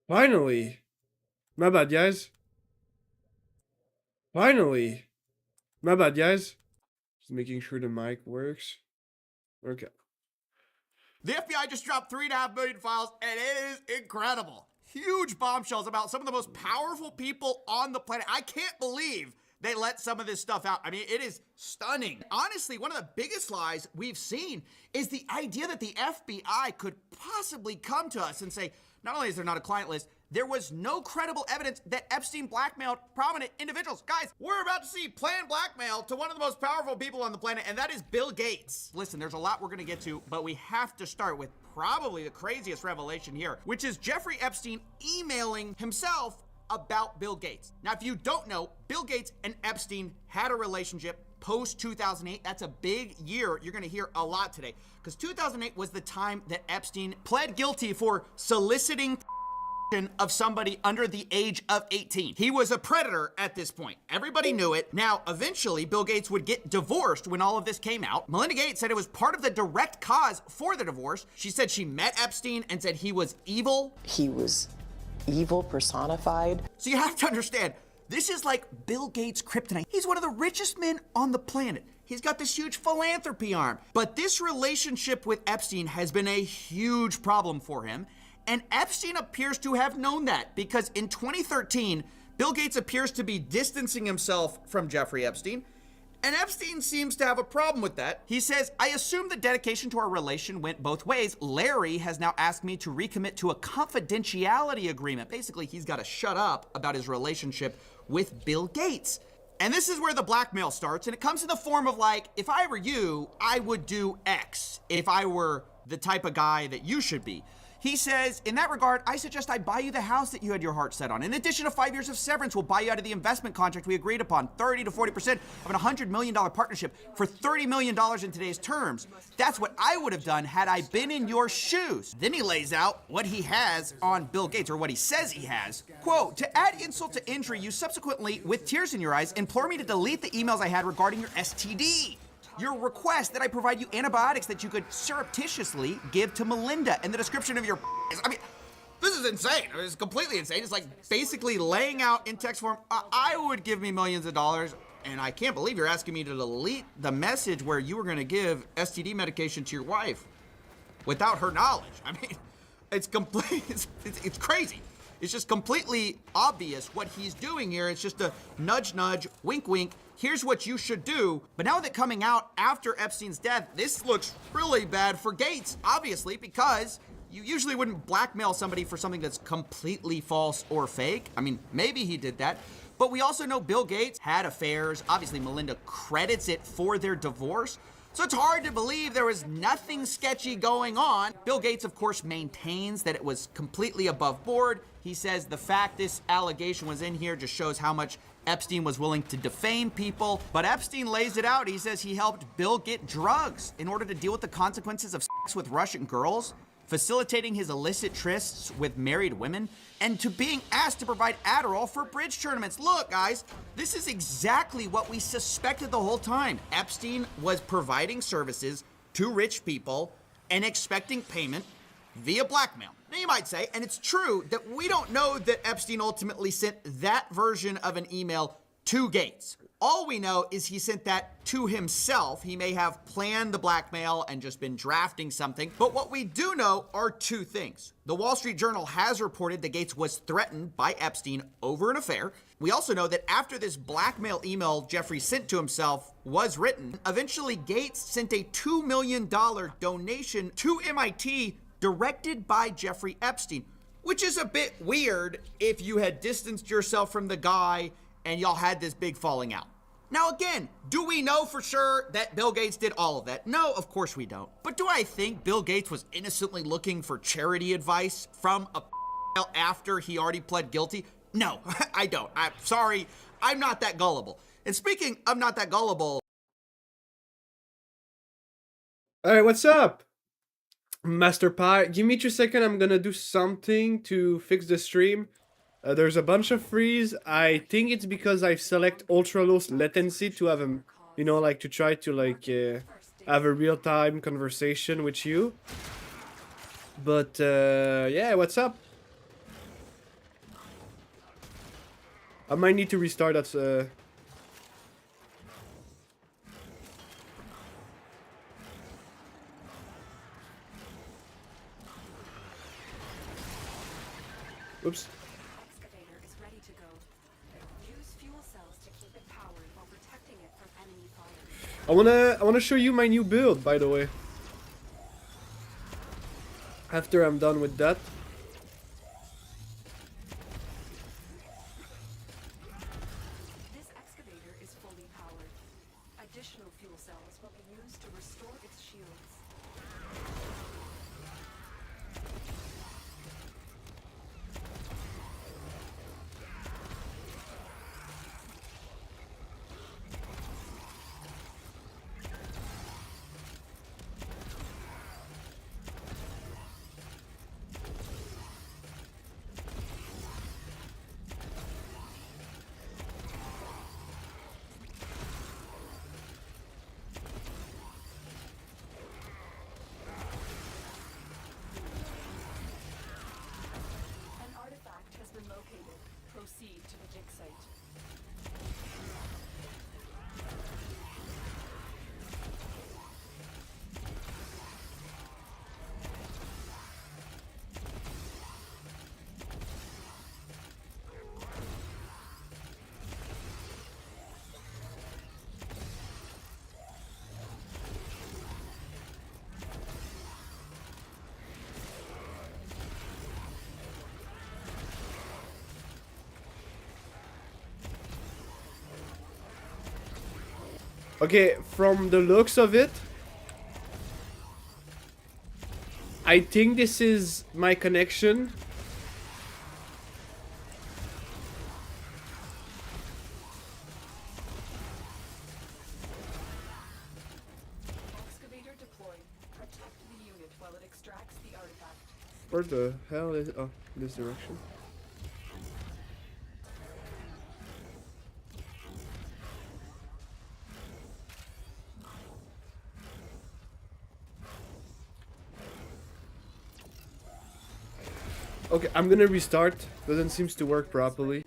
Finally. My bad, guys. Finally. My bad, guys. Just making sure the mic works. Okay. The FBI just dropped 3.5 million files, and it is incredible. Huge bombshells about some of the most powerful people on the planet. I can't believe they let some of this stuff out. I mean, it is stunning. Honestly, one of the biggest lies we've seen is the idea that the FBI could possibly come to us and say, not only is there not a client list, there was no credible evidence that Epstein blackmailed prominent individuals. Guys, we're about to see planned blackmail to one of the most powerful people on the planet, and that is Bill Gates. Listen, there's a lot we're gonna get to, but we have to start with probably the craziest revelation here, which is Jeffrey Epstein emailing himself about Bill Gates. Now, if you don't know, Bill Gates and Epstein had a relationship post 2008. That's a big year. You're gonna hear a lot today, because 2008 was the time that Epstein pled guilty for soliciting of somebody under the age of 18. He was a predator at this point. Everybody knew it. Now, eventually, Bill Gates would get divorced when all of this came out. Melinda Gates said it was part of the direct cause for the divorce. She said she met Epstein and said he was evil. He was evil personified. So you have to understand, this is like Bill Gates' kryptonite. He's one of the richest men on the planet. He's got this huge philanthropy arm. But this relationship with Epstein has been a huge problem for him. And Epstein appears to have known that, because in 2013, Bill Gates appears to be distancing himself from Jeffrey Epstein, and Epstein seems to have a problem with that. He says, I assume the dedication to our relation went both ways. Larry has now asked me to recommit to a confidentiality agreement. Basically, he's got to shut up about his relationship with Bill Gates. And this is where the blackmail starts, and it comes in the form of like, if I were you, I would do X, if I were the type of guy that you should be. He says, in that regard, I suggest I buy you the house that you had your heart set on. In addition to 5 years of severance, we'll buy you out of the investment contract we agreed upon, 30 to 40% of an $100 million partnership for $30 million in today's terms. That's what I would have done had I been in your shoes. Then he lays out what he has on Bill Gates, or what he says he has. Quote, to add insult to injury, you subsequently, with tears in your eyes, implore me to delete the emails I had regarding your STD. Your request that I provide you antibiotics that you could surreptitiously give to Melinda, and the description of your I mean, this is insane. It's completely insane. It's like basically laying out in text form, I would give me millions of dollars, and I can't believe you're asking me to delete the message where you were gonna give STD medication to your wife without her knowledge. I mean, it's complete, it's crazy. It's just completely obvious what he's doing here. It's just a nudge, nudge, wink, wink. Here's what you should do. But now that coming out after Epstein's death, this looks really bad for Gates, obviously, because you usually wouldn't blackmail somebody for something that's completely false or fake. I mean, maybe he did that. But we also know Bill Gates had affairs. Obviously, Melinda credits it for their divorce. So it's hard to believe there was nothing sketchy going on. Bill Gates, of course, maintains that it was completely above board. He says the fact this allegation was in here just shows how much Epstein was willing to defame people. But Epstein lays it out. He says he helped Bill get drugs in order to deal with the consequences of sex with Russian girls, facilitating his illicit trysts with married women, and to being asked to provide Adderall for bridge tournaments. Look, guys, this is exactly what we suspected the whole time. Epstein was providing services to rich people and expecting payment via blackmail. Now you might say, and it's true, that we don't know that Epstein ultimately sent that version of an email to Gates. All we know is he sent that to himself. He may have planned the blackmail and just been drafting something. But what we do know are two things. The Wall Street Journal has reported that Gates was threatened by Epstein over an affair. We also know that after this blackmail email Jeffrey sent to himself was written, eventually Gates sent a $2 million donation to MIT directed by Jeffrey Epstein, which is a bit weird if you had distanced yourself from the guy and y'all had this big falling out. Now again, do we know for sure that Bill Gates did all of that? No, of course we don't. But do I think Bill Gates was innocently looking for charity advice from a after he already pled guilty? No, I don't. I'm sorry, I'm not that gullible. And speaking of not that gullible... Alright, what's up? Master Pie, give me 2 seconds, I'm gonna do something to fix the stream. There's a bunch of freeze. I think it's because I select ultra low latency to have a, you know, like to try to like have a real-time conversation with you. But yeah, what's up? I might need to restart. That's Oops. Excavator is ready to go. Use fuel cells to keep it powered while protecting it from enemy fire. I wanna show you my new build, by the way. After I'm done with that. This excavator is fully powered. Additional fuel cells will be used to restore its shields. An artifact has been located. Proceed to the dig site. Okay, from the looks of it, I think this is my connection. Excavator deployed. Protect the unit while it extracts the artifact. Where the hell is... Oh, this direction. Okay, I'm gonna restart. Doesn't seem to work properly.